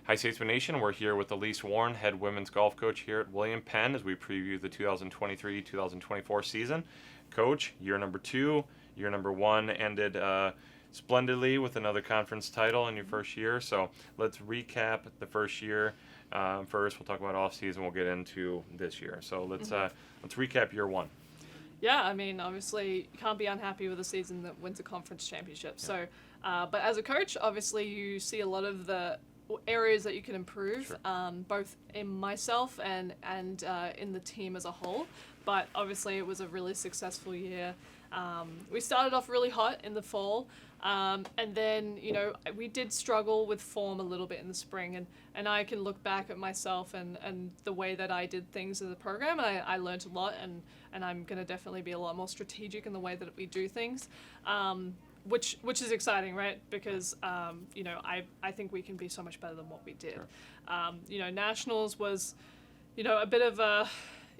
Hi, Statesmen Nation. We're here with Elise Warren, head women's golf coach here at William Penn, as we preview the 2023-2024 season. Coach, year number 2, year number 1 ended splendidly with another conference title in your first year. So let's recap the first year. First, we'll talk about off season. We'll get into this year. So let's recap year 1. Yeah, I mean, obviously, you can't be unhappy with a season that wins a conference championship. Yeah. So, but as a coach, obviously, you see a lot of the areas that you can improve, sure. Both in myself and in the team as a whole. But obviously, it was a really successful year. We started off really hot in the fall, and then, we did struggle with form a little bit in the spring. And I can look back at myself and the way that I did things in the program, and I learned a lot, and I'm going to definitely be a lot more strategic in the way that we do things. Which is exciting, right? Because I think we can be so much better than what we did. Sure. Nationals was, a bit of a,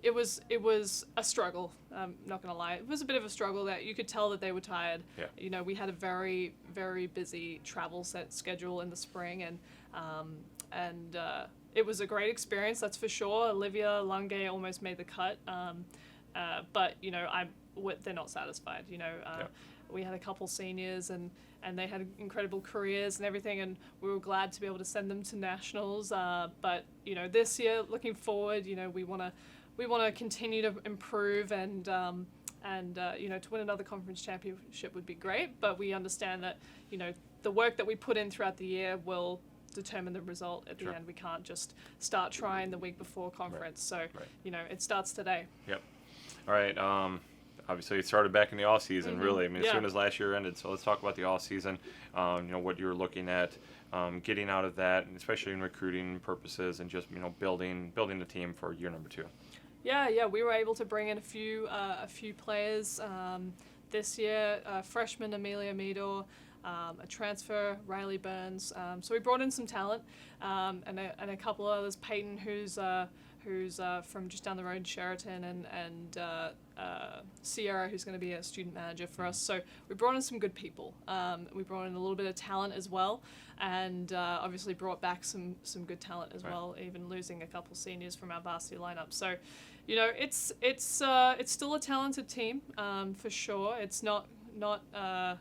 it was a struggle. I'm not gonna lie, it was a bit of a struggle that you could tell that they were tired. Yeah. We had a very, very busy travel schedule in the spring, and it was a great experience, that's for sure. Olivia Lunge almost made the cut, but they're not satisfied. Yeah. We had a couple seniors and they had incredible careers and everything, and we were glad to be able to send them to nationals. But this year, looking forward, we want to continue to improve and to win another conference championship would be great. But we understand that the work that we put in throughout the year will determine the result at the end. We can't just start trying the week before conference. Right. So it starts today. Yep. All right. Obviously, it started back in the off season. Really. I mean, as soon as last year ended. So let's talk about the off season. What you were looking at, getting out of that, especially in recruiting purposes, and just building the team for year number 2. Yeah. We were able to bring in a few players this year. Freshman Amelia Meador, a transfer Riley Burns. So we brought in some talent, and a couple others. Peyton, who's from just down the road, Sheraton, and Sierra, who's going to be a student manager for us. So we brought in some good people. We brought in a little bit of talent as well, and obviously brought back some good talent as well, even losing a couple seniors from our varsity lineup. So, it's still a talented team, for sure. It's not a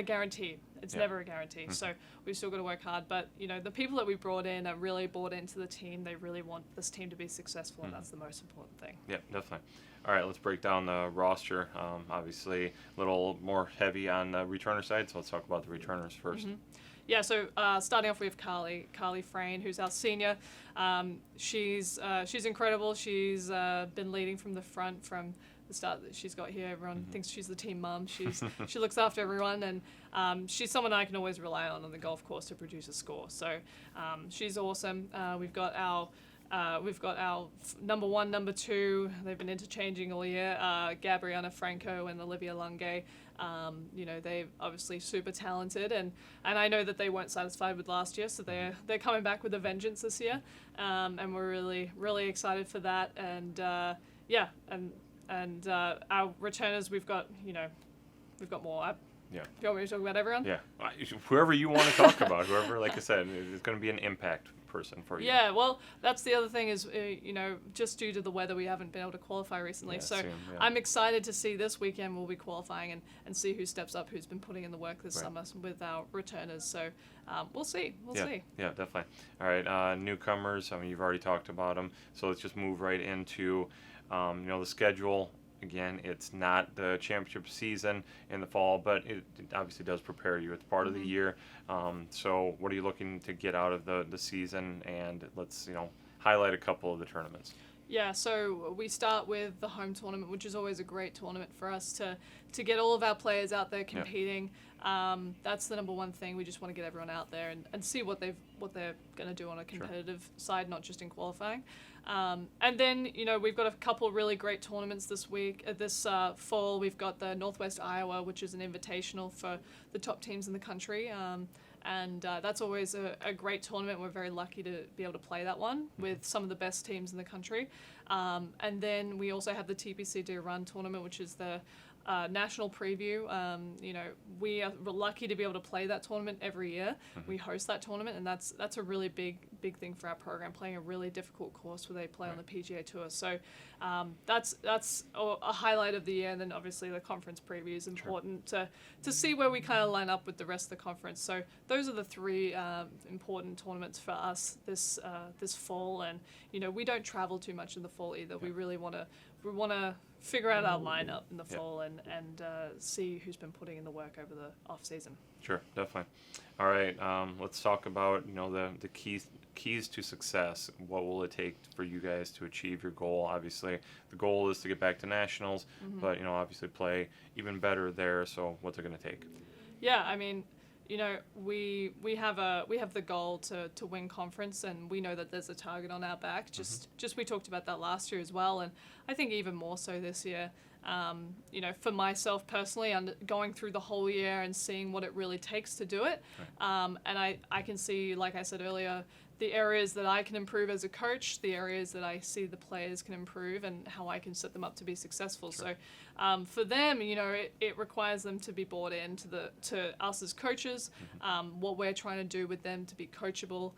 guarantee. It's never a guarantee. Mm-hmm. So we've still got to work hard. But, the people that we brought in are really bought into the team. They really want this team to be successful, and that's the most important thing. Yeah, definitely. All right, let's break down the roster. Obviously, a little more heavy on the returner side, so let's talk about the returners first. Mm-hmm. Yeah, so starting off, we have Carly Frayne, who's our senior. She's incredible. She's been leading from the front from the start that she's got here. Everyone thinks she's the team mum. She looks after everyone, and she's someone I can always rely on the golf course to produce a score. So she's awesome. We've got our number 1, number 2. They've been interchanging all year. Gabriana Franco and Olivia Lunge. They're obviously super talented, and I know that they weren't satisfied with last year, so they're coming back with a vengeance this year, and we're really, really excited for that. And our returners, we've got more. Yeah. Do you want me to talk about everyone? Yeah. Whoever you want to talk about, whoever, like I said, is going to be an impact person for you. Yeah, well, that's the other thing is, just due to the weather, we haven't been able to qualify recently. Yeah, so I'm excited to see this weekend we'll be qualifying and see who steps up, who's been putting in the work this summer with our returners. So we'll see. We'll see. Yeah, definitely. All right, newcomers, you've already talked about them. So let's just move right into, the schedule. Again, it's not the championship season in the fall, but it obviously does prepare you. It's part of the year. So what are you looking to get out of the season? And let's, highlight a couple of the tournaments. Yeah, so we start with the home tournament, which is always a great tournament for us to get all of our players out there competing. Yeah. That's the number one thing. We just want to get everyone out there and see what they're going to do on a competitive side, not just in qualifying. And then, we've got a couple really great tournaments this fall. We've got the Northwest Iowa, which is an invitational for the top teams in the country. And that's always a great tournament. We're very lucky to be able to play that one with some of the best teams in the country. And then we also have the TPCD Run tournament, which is the national preview. We are lucky to be able to play that tournament every year. We host that tournament, and that's a really big thing for our program, playing a really difficult course where they play on the PGA Tour. So that's a highlight of the year, and then obviously the conference preview is important to see where we kind of line up with the rest of the conference. So those are the three important tournaments for us this fall, and we don't travel too much in the fall either. We really want to figure out our lineup in the fall and see who's been putting in the work over the off season. Sure, definitely. All right, let's talk about the keys to success. What will it take for you guys to achieve your goal? Obviously, the goal is to get back to nationals, but obviously play even better there. So what's it going to take? Yeah, I mean, we have the goal to win conference, and we know that there's a target on our back. Just we talked about that last year as well, and I think even more so this year. For myself personally, going through the whole year and seeing what it really takes to do it, and I can see, like I said earlier, the areas that I can improve as a coach, the areas that I see the players can improve, and how I can set them up to be successful. Sure. So for them, it requires them to be bought in to us as coaches, what we're trying to do with them to be coachable,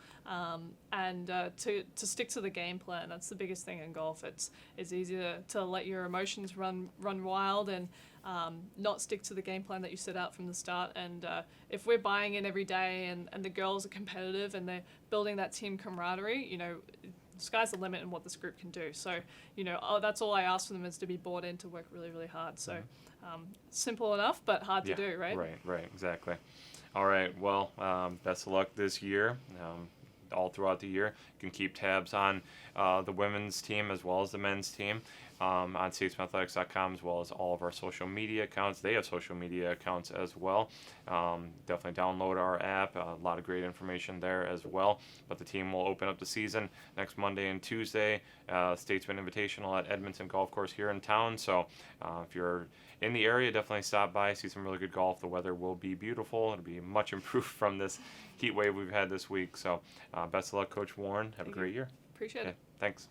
and to stick to the game plan. That's the biggest thing in golf. It's easy to let your emotions run wild and not stick to the game plan that you set out from the start. And if we're buying in every day and the girls are competitive and they're building that team camaraderie, sky's the limit in what this group can do. So, that's all I ask from them, is to be bought in, to work really, really hard. So simple enough, but hard to do, right? Right, exactly. All right, well, best of luck this year. All throughout the year, you can keep tabs on the women's team as well as the men's team on statesmanathletics.com, as well as all of our social media accounts. They have social media accounts as well. Definitely download our app. A lot of great information there as well. But the team will open up the season next Monday and Tuesday. Statesman Invitational at Edmonton Golf Course here in town. So if you're in the area, definitely stop by, see some really good golf. The weather will be beautiful. It'll be much improved from this heat wave we've had this week. So best of luck, Coach Warren. Have a great year. Appreciate it. Thanks.